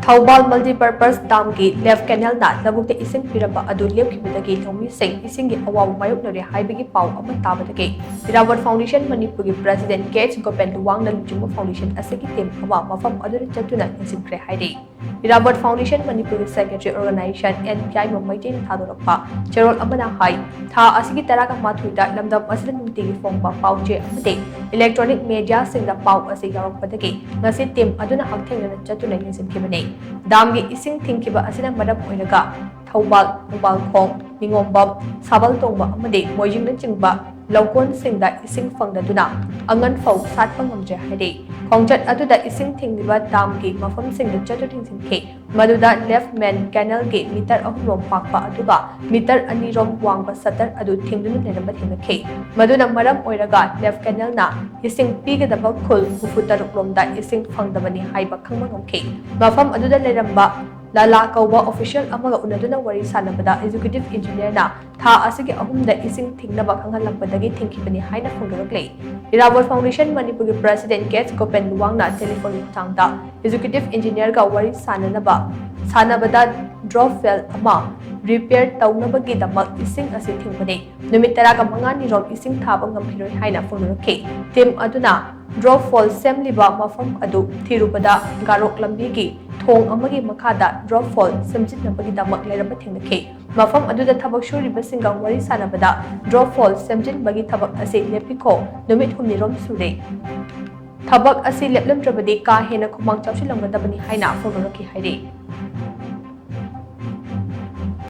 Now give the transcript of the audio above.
THOUBAL multipurpose dam ki left canal na labuk te ising piramba adu lepkhibadagi LOUMEE sing ising gi AWABA MAYOKNARE HAIBAGI pau ama tabadagi Irabot Foundation Manipur gi President Gopen Luwang na LUCHINGBA Foundation asigi team ama MAPHAM adu Chattuna Yengshinkhre HAIRI Irabot Foundation Manipur gi Secretary Organization NPI Maitain Thadorakpa Cherol amana hai tha asigi taraga mathuida lamdam asida nungtigi fongba pauche amate electronic media singda pau asi yarakpadagi ngasi team aduna hakthengna Chattuna Yengshinkhre Damgi ising thingkiba asina madam oinaga THOUBAL mobile khong ningombam sabal tongba amade moijing na chingba laukon singda ising fangdaduna angan fau satpa ngamje hairi khongjat aduda ising thingdiba damgi mafam singda chatu thingsinke maduda left main canal ge meter ahum pakpa aduga meter anirom wangba satar adu thingduna neramba thingake maduna maram oiraga left canal na ising pigadaba khul ufutaruk lomda ising fangdabani haiba khangma ngamke mafam aduda leramba Lala kauba official amaga unaduna wari sanabada executive engineer na tha asigi ahumda ising thingnaba khangalakpadagi thingkibani haina phongdorakle Irabot Foundation Manipur gi President Gopen Luwang na telephone tangda executive engineer ga wari sanabada drop well ama repair taunabagi damak ising asi thingbani numit taraga mangani rom ising thaba ngamphiroi haina phongdorakhe team aduna drop fall semliba mafam adu thirubada garok lambi gi thong amagi makhada drop fall semjitnabagi damak leraba thingnakhe mafam aduda thabak shuriba singa wari sanabada drop fall semjitbagi thabak ase lepiko numit humni rom sure thabak ase leplamtrabadi ka hena khumang chawsilamgadabani haina phongdorakhe haire